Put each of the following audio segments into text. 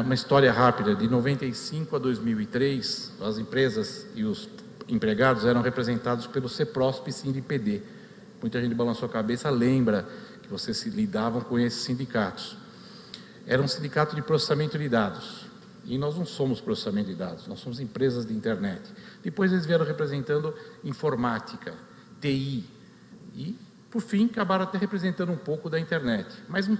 Uma história rápida, de 95 a 2003, as empresas e os empregados eram representados pelo CEPROSP e SINDI-PD. Muita gente balançou a cabeça, lembra que vocês se lidavam com esses sindicatos. Era um sindicato de processamento de dados, e nós não somos processamento de dados, nós somos empresas de internet. Depois eles vieram representando informática, TI, e, por fim, acabaram até representando um pouco da internet. Mas não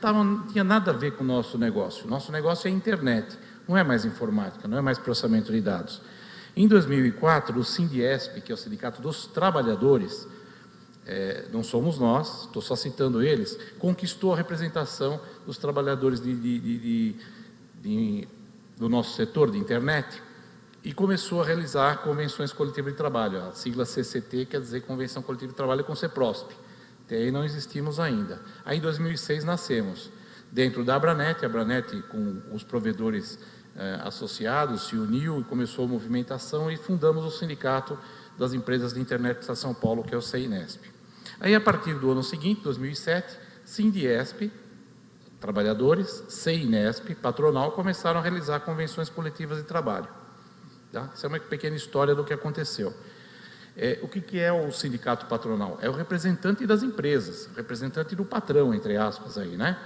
tinha nada a ver com o nosso negócio. Nosso negócio é internet, não é mais informática, não é mais processamento de dados. Em 2004, o Sindiesp, que é o Sindicato dos Trabalhadores, não somos nós, estou só citando eles, conquistou a representação dos trabalhadores do nosso setor de internet e começou a realizar convenções coletivas de trabalho. A sigla CCT quer dizer Convenção Coletiva de Trabalho com CEPROSP. Até aí não existimos ainda. Aí em 2006 nascemos dentro da Abranet, a Abranet com os provedores associados se uniu e começou a movimentação e fundamos o Sindicato das Empresas de Internet de São Paulo, que é o CEINESP. Aí a partir do ano seguinte, 2007, Sindiesp, trabalhadores, CEINESP, patronal, começaram a realizar convenções coletivas de trabalho. Tá? Essa é uma pequena história do que aconteceu. O que é o sindicato patronal? É o representante das empresas, o representante do patrão, entre aspas, aí, né?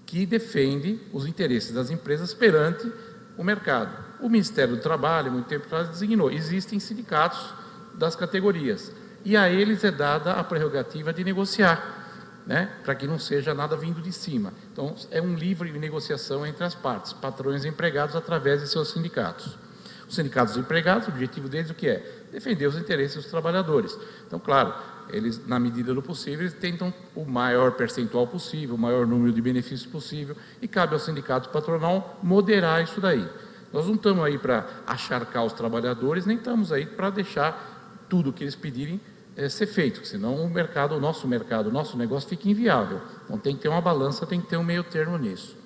Que defende os interesses das empresas perante o mercado. O Ministério do Trabalho, muito tempo atrás, designou, existem sindicatos das categorias, e a eles é dada a prerrogativa de negociar, né? Para que não seja nada vindo de cima. Então, é um livre de negociação entre as partes, patrões e empregados, através de seus sindicatos. Os sindicatos dos empregados, o objetivo deles o que é? Defender os interesses dos trabalhadores. Então, claro, eles, na medida do possível, eles tentam o maior percentual possível, o maior número de benefícios possível, e cabe ao sindicato patronal moderar isso daí. Nós não estamos aí para acharcar os trabalhadores, nem estamos aí para deixar tudo o que eles pedirem ser feito, senão o nosso negócio fica inviável. Então tem que ter uma balança, tem que ter um meio termo nisso.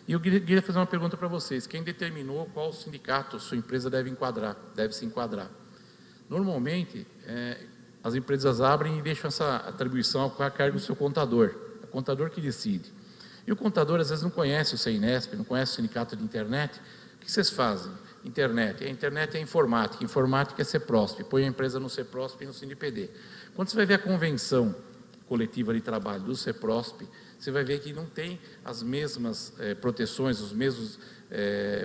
E eu queria fazer uma pergunta para vocês: quem determinou qual sindicato sua empresa deve se enquadrar? Normalmente, as empresas abrem e deixam essa atribuição a cargo do seu contador. É o contador que decide. E o contador, às vezes, não conhece o CEINESP, não conhece o sindicato de internet. O que vocês fazem? Internet. A internet é informática. Informática é CEPROSP. Põe a empresa no CEPROSP e no SINDI-PD. Quando você vai ver a convenção coletiva de trabalho do CEPROSP, você vai ver que não tem as mesmas proteções, os mesmos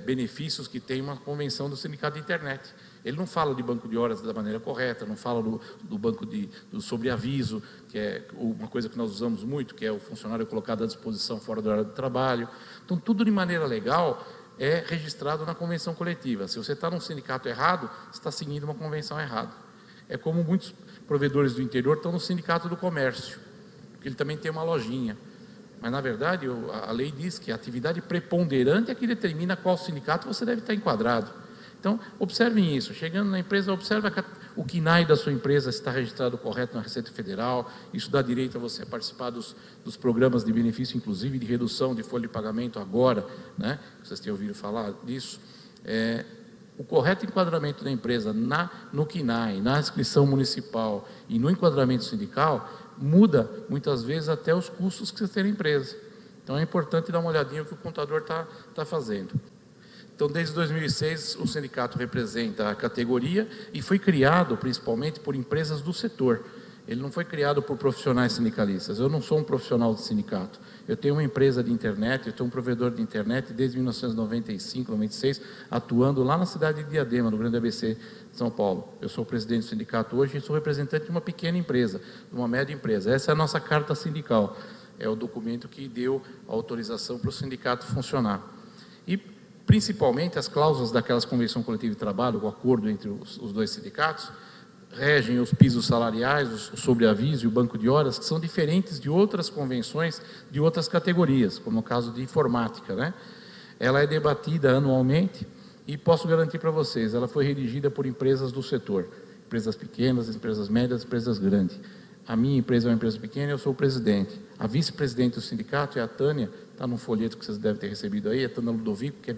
benefícios que tem uma convenção do sindicato de internet. Ele não fala de banco de horas da maneira correta, não fala do banco do sobreaviso, que é uma coisa que nós usamos muito, que é o funcionário colocado à disposição fora do horário de trabalho. Então, tudo de maneira legal é registrado na convenção coletiva. Se você está num sindicato errado, você está seguindo uma convenção errada. É como muitos provedores do interior estão no sindicato do comércio, porque ele também tem uma lojinha. Mas, na verdade, a lei diz que a atividade preponderante é que determina qual sindicato você deve estar enquadrado. Então, observem isso. Chegando na empresa, observa o CNAE da sua empresa, se está registrado correto na Receita Federal. Isso dá direito a você participar dos programas de benefício, inclusive de redução de folha de pagamento agora, né? Vocês têm ouvido falar disso. O correto enquadramento da empresa no CNAE, na inscrição municipal e no enquadramento sindical muda, muitas vezes, até os custos que você tem na empresa. Então, é importante dar uma olhadinha no que o contador está fazendo. Então, desde 2006, o sindicato representa a categoria e foi criado, principalmente, por empresas do setor. Ele não foi criado por profissionais sindicalistas. Eu não sou um profissional de sindicato. Eu tenho uma empresa de internet, eu tenho um provedor de internet desde 1995, 96, atuando lá na cidade de Diadema, no Grande ABC de São Paulo. Eu sou o presidente do sindicato hoje e sou representante de uma pequena empresa, de uma média empresa. Essa é a nossa carta sindical. É o documento que deu a autorização para o sindicato funcionar. E, principalmente, as cláusulas daquelas convenções coletivas de trabalho, o acordo entre os dois sindicatos, regem os pisos salariais, o sobreaviso e o banco de horas, que são diferentes de outras convenções de outras categorias, como o caso de informática, né? Ela é debatida anualmente e posso garantir para vocês, ela foi redigida por empresas do setor, empresas pequenas, empresas médias, empresas grandes. A minha empresa é uma empresa pequena e eu sou o presidente. A vice-presidente do sindicato é a Tânia, está num folheto que vocês devem ter recebido aí, a Tânia Ludovico, que é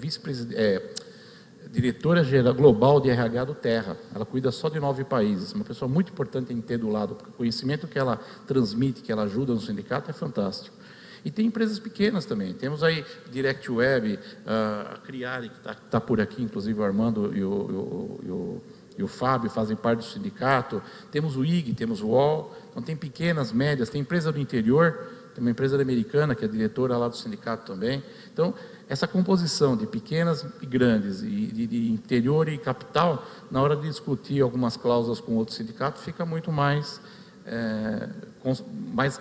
diretora geral global de RH do Terra. Ela cuida só de 9 países. Uma pessoa muito importante em ter do lado, porque o conhecimento que ela transmite, que ela ajuda no sindicato é fantástico. E tem empresas pequenas também. Temos aí Direct Web, a Criare, que está por aqui, inclusive o Armando e o Fábio fazem parte do sindicato. Temos o IG, temos o UOL. Então tem pequenas, médias, tem empresa do interior, tem uma empresa americana que é diretora lá do sindicato também. Então, essa composição de pequenas e grandes, e de interior e capital, na hora de discutir algumas cláusulas com outro sindicato, fica muito mais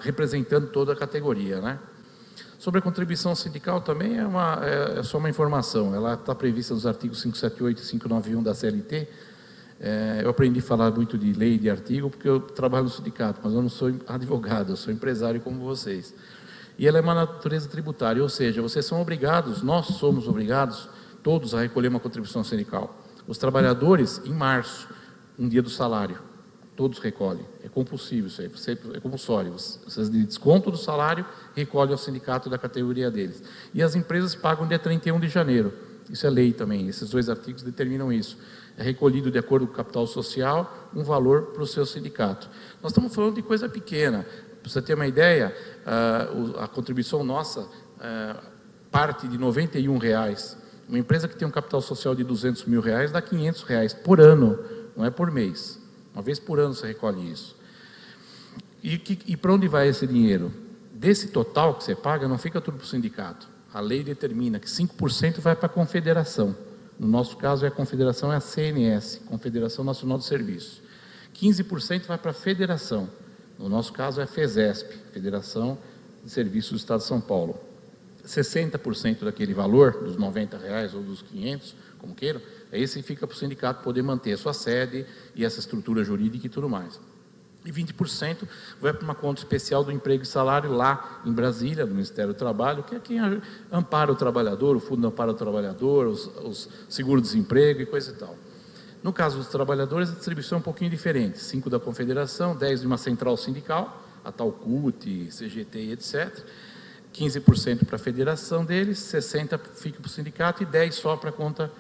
representando toda a categoria, né? Sobre a contribuição sindical também é só uma informação. Ela está prevista nos artigos 578 e 591 da CLT. Eu aprendi a falar muito de lei e de artigo porque eu trabalho no sindicato, mas eu não sou advogado, eu sou empresário como vocês. E ela é uma natureza tributária, ou seja, vocês são obrigados, nós somos obrigados, todos, a recolher uma contribuição sindical. Os trabalhadores, em março, um dia do salário, todos recolhem. É compulsivo isso aí, é compulsório. Vocês de desconto do salário recolhem ao sindicato da categoria deles. E as empresas pagam dia 31 de janeiro. Isso é lei também, esses dois artigos determinam isso. É recolhido de acordo com o capital social, um valor para o seu sindicato. Nós estamos falando de coisa pequena. Para você ter uma ideia, a contribuição nossa parte de R$ 91. Uma empresa que tem um capital social de R$200 mil dá R$ 500 por ano, não é por mês. Uma vez por ano você recolhe isso. E para onde vai esse dinheiro? Desse total que você paga, não fica tudo para o sindicato. A lei determina que 5% vai para a confederação. No nosso caso, a confederação é a CNS, Confederação Nacional de Serviços. 15% vai para a federação. No nosso caso, é a FESESP, Federação de Serviços do Estado de São Paulo. 60% daquele valor, dos R$ 90 ou dos 500, como queiram, esse fica para o sindicato poder manter a sua sede e essa estrutura jurídica e tudo mais. E 20% vai para uma conta especial do emprego e salário lá em Brasília, do Ministério do Trabalho, que é quem ampara o trabalhador, o Fundo Ampara o Trabalhador, os seguro-desemprego e coisa e tal. No caso dos trabalhadores, a distribuição é um pouquinho diferente. 5 da Confederação, 10 de uma central sindical, a tal CUT, CGT, etc. 15% para a federação deles, 60% fica para o sindicato e 10% só para a conta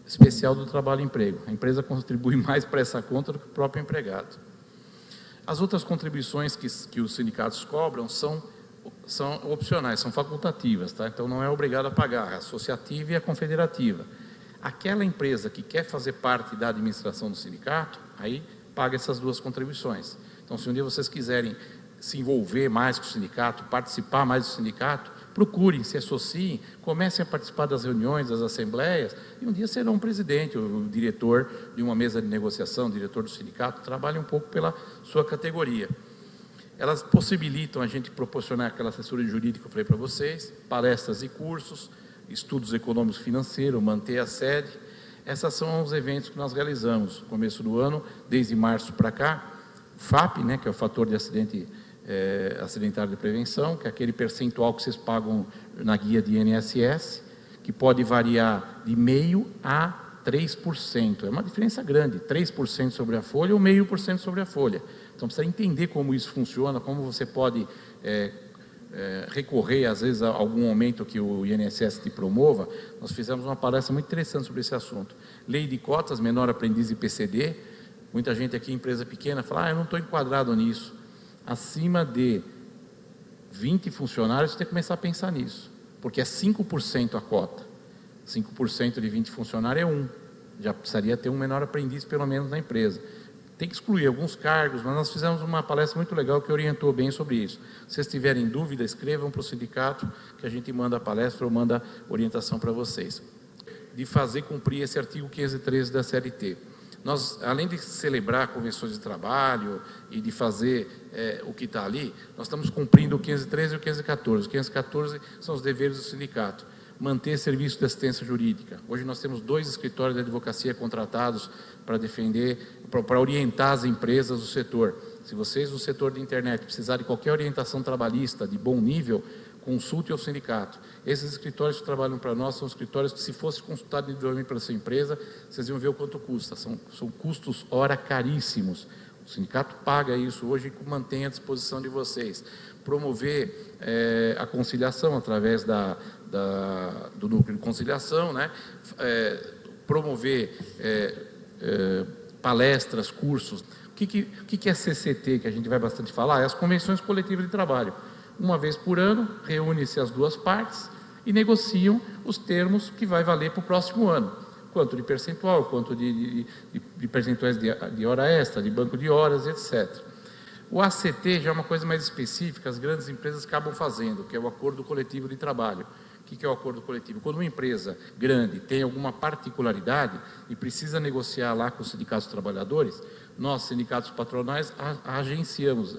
especial do trabalho e emprego. A empresa contribui mais para essa conta do que o próprio empregado. As outras contribuições que os sindicatos cobram são opcionais, são facultativas, tá? Então não é obrigado a pagar, a associativa e a confederativa. Aquela empresa que quer fazer parte da administração do sindicato, aí paga essas duas contribuições. Então, se um dia vocês quiserem se envolver mais com o sindicato, participar mais do sindicato, procurem, se associem, comecem a participar das reuniões, das assembleias, e um dia serão um presidente, o diretor de uma mesa de negociação, diretor do sindicato, trabalhem um pouco pela sua categoria. Elas possibilitam a gente proporcionar aquela assessoria jurídica que eu falei para vocês, palestras e cursos, estudos econômicos financeiros, manter a sede. Esses são os eventos que nós realizamos no começo do ano, desde março para cá. O FAP, né, que é o fator de acidentário de prevenção, que é aquele percentual que vocês pagam na guia de INSS, que pode variar de 0,5% a 3%. É uma diferença grande, 3% sobre a folha ou 0,5% sobre a folha. Então, precisa entender como isso funciona, como você pode recorrer, às vezes, a algum aumento que o INSS te promova. Nós fizemos uma palestra muito interessante sobre esse assunto. Lei de cotas, menor aprendiz e PCD. Muita gente aqui, empresa pequena, fala, eu não estou enquadrado nisso. Acima de 20 funcionários, você tem que começar a pensar nisso, porque é 5% a cota. 5% de 20 funcionários é 1. Já precisaria ter um menor aprendiz, pelo menos, na empresa. Tem que excluir alguns cargos, mas nós fizemos uma palestra muito legal que orientou bem sobre isso. Se vocês tiverem dúvida, escrevam para o sindicato, que a gente manda a palestra ou manda orientação para vocês. De fazer cumprir esse artigo 513 da CLT. Nós, além de celebrar convenções de trabalho e de fazer o que está ali, nós estamos cumprindo o 513 e o 514. O 514 são os deveres do sindicato. Manter serviço de assistência jurídica. Hoje nós temos 2 escritórios de advocacia contratados para defender, para orientar as empresas do setor. Se vocês do setor de internet precisarem de qualquer orientação trabalhista de bom nível, consulte ao sindicato. Esses escritórios que trabalham para nós são escritórios que, se fosse consultado individualmente pela sua empresa, vocês iam ver o quanto custa. São custos hora caríssimos. O sindicato paga isso hoje e mantém à disposição de vocês. Promover a conciliação através do núcleo de conciliação, né? Promover palestras, cursos. O que é CCT, que a gente vai bastante falar? É as convenções coletivas de trabalho. Uma vez por ano, reúne-se as duas partes e negociam os termos que vai valer para o próximo ano. Quanto de percentual, quanto de percentuais de hora extra, de banco de horas, etc. O ACT já é uma coisa mais específica, as grandes empresas acabam fazendo, que é o Acordo Coletivo de Trabalho. O que é o acordo coletivo? Quando uma empresa grande tem alguma particularidade e precisa negociar lá com os sindicatos dos trabalhadores, nós, sindicatos patronais, agenciamos,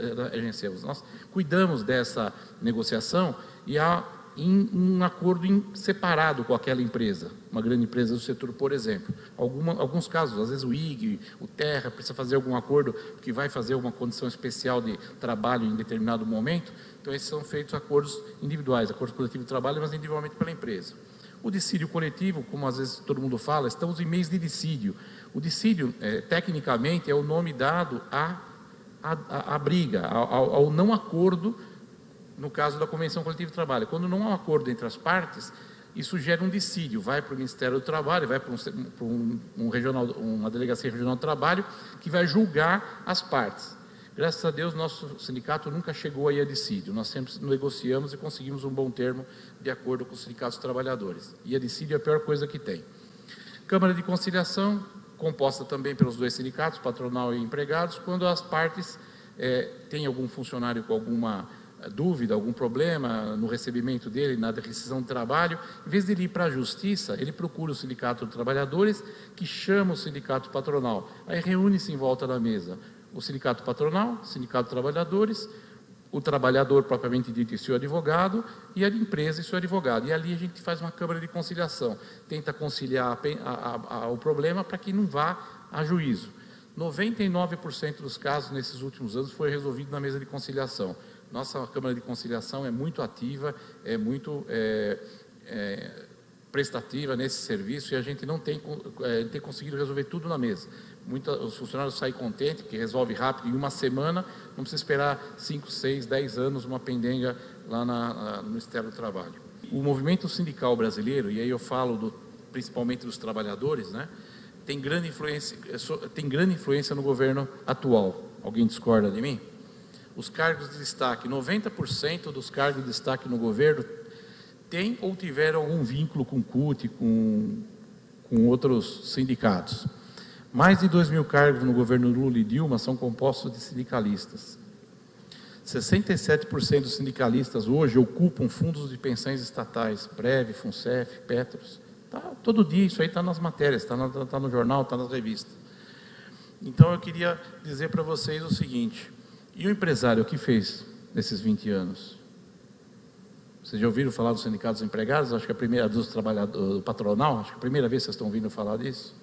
nós cuidamos dessa negociação e há um acordo separado com aquela empresa, uma grande empresa do setor, por exemplo. Alguns casos, às vezes o IG, o Terra, precisa fazer algum acordo que vai fazer uma condição especial de trabalho em determinado momento, então esses são feitos acordos individuais, acordos coletivos de trabalho, mas individualmente pela empresa. O dissídio coletivo, como às vezes todo mundo fala, estamos em mês de dissídio. O dissídio, tecnicamente, é o nome dado à briga, ao não acordo, no caso da Convenção Coletiva de Trabalho. Quando não há um acordo entre as partes, isso gera um dissídio, vai para o Ministério do Trabalho, vai para uma delegacia regional do trabalho, que vai julgar as partes. Graças a Deus, nosso sindicato nunca chegou aí a dissídio, nós sempre negociamos e conseguimos um bom termo de acordo com os sindicatos dos trabalhadores. E a dissídio é a pior coisa que tem. Câmara de Conciliação, composta também pelos dois sindicatos, patronal e empregados, quando as partes têm algum funcionário com alguma dúvida, algum problema no recebimento dele, na rescisão de trabalho, em vez de ele ir para a justiça, ele procura o sindicato de trabalhadores, que chama o sindicato patronal. Aí reúne-se em volta da mesa o sindicato patronal, o sindicato de trabalhadores, o trabalhador propriamente dito e seu advogado, e a empresa e seu advogado. E ali a gente faz uma câmara de conciliação, tenta conciliar o problema para que não vá a juízo. 99% dos casos nesses últimos anos foi resolvido na mesa de conciliação. Nossa Câmara de Conciliação é muito ativa, é muito prestativa nesse serviço e a gente não tem conseguido resolver tudo na mesa. Os funcionários saem contentes, que resolve rápido, em uma semana, não precisa esperar 5, 6, 10 anos uma pendenga lá no Ministério do Trabalho. O movimento sindical brasileiro, e aí eu falo principalmente dos trabalhadores, né, tem grande influência no governo atual. Alguém discorda de mim? Os cargos de destaque, 90% dos cargos de destaque no governo têm ou tiveram algum vínculo com o CUT, com outros sindicatos. Mais de 2.000 cargos no governo Lula e Dilma são compostos de sindicalistas. 67% dos sindicalistas hoje ocupam fundos de pensões estatais, Prev, Funcef, Petros. Todo dia isso aí está nas matérias, está no jornal, está nas revistas. Então eu queria dizer para vocês o seguinte: e o empresário, o que fez nesses 20 anos? Vocês já ouviram falar dos sindicatos dos empregados? Acho que a primeira dos trabalhadores, do patronal, acho que a primeira vez que vocês estão ouvindo falar disso.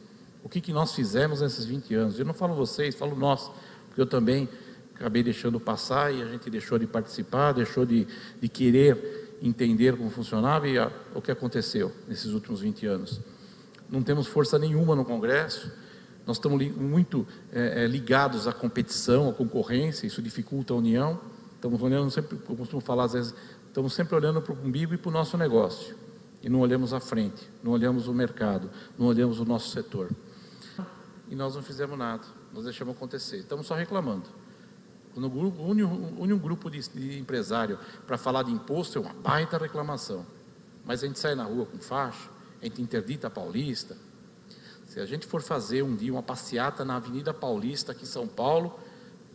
O que nós fizemos nesses 20 anos? Eu não falo vocês, falo nós, porque eu também acabei deixando passar e a gente deixou de participar, deixou de querer entender como funcionava e o que aconteceu nesses últimos 20 anos. Não temos força nenhuma no Congresso, nós estamos muito ligados à competição, à concorrência, isso dificulta a união. Estamos olhando sempre, eu costumo falar às vezes, estamos sempre olhando para o umbigo e para o nosso negócio. E não olhamos à frente, não olhamos o mercado, não olhamos o nosso setor. E nós não fizemos nada, nós deixamos acontecer, estamos só reclamando. Quando une um grupo de empresário para falar de imposto, é uma baita reclamação. Mas a gente sai na rua com faixa, a gente interdita a Paulista. Se a gente for fazer um dia uma passeata na Avenida Paulista, aqui em São Paulo,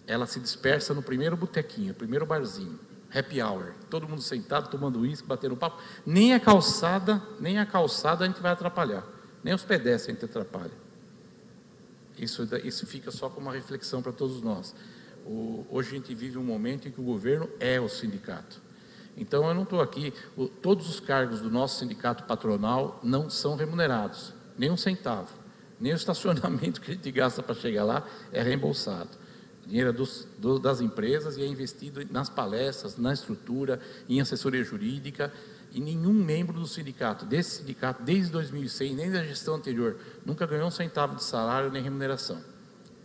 ela se dispersa no primeiro botequinho, primeiro barzinho, happy hour, todo mundo sentado, tomando uísque, batendo papo. Nem a calçada a gente vai atrapalhar, nem os pedestres a gente atrapalha. Isso fica só como uma reflexão para todos nós. Hoje a gente vive um momento em que o governo é o sindicato. Então eu não estou aqui, todos os cargos do nosso sindicato patronal não são remunerados, nem um centavo, nem o estacionamento que a gente gasta para chegar lá é reembolsado. O dinheiro é das empresas e é investido nas palestras, na estrutura, em assessoria jurídica, e nenhum membro do sindicato, desse sindicato, desde 2006, nem da gestão anterior, nunca ganhou um centavo de salário nem remuneração.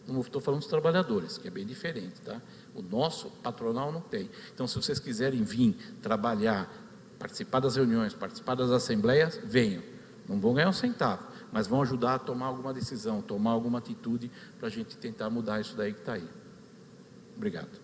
Não estou falando dos trabalhadores, que é bem diferente, tá? O nosso patronal não tem. Então, se vocês quiserem vir trabalhar, participar das reuniões, participar das assembleias, venham. Não vão ganhar um centavo, mas vão ajudar a tomar alguma decisão, tomar alguma atitude para a gente tentar mudar isso daí que está aí. Obrigado.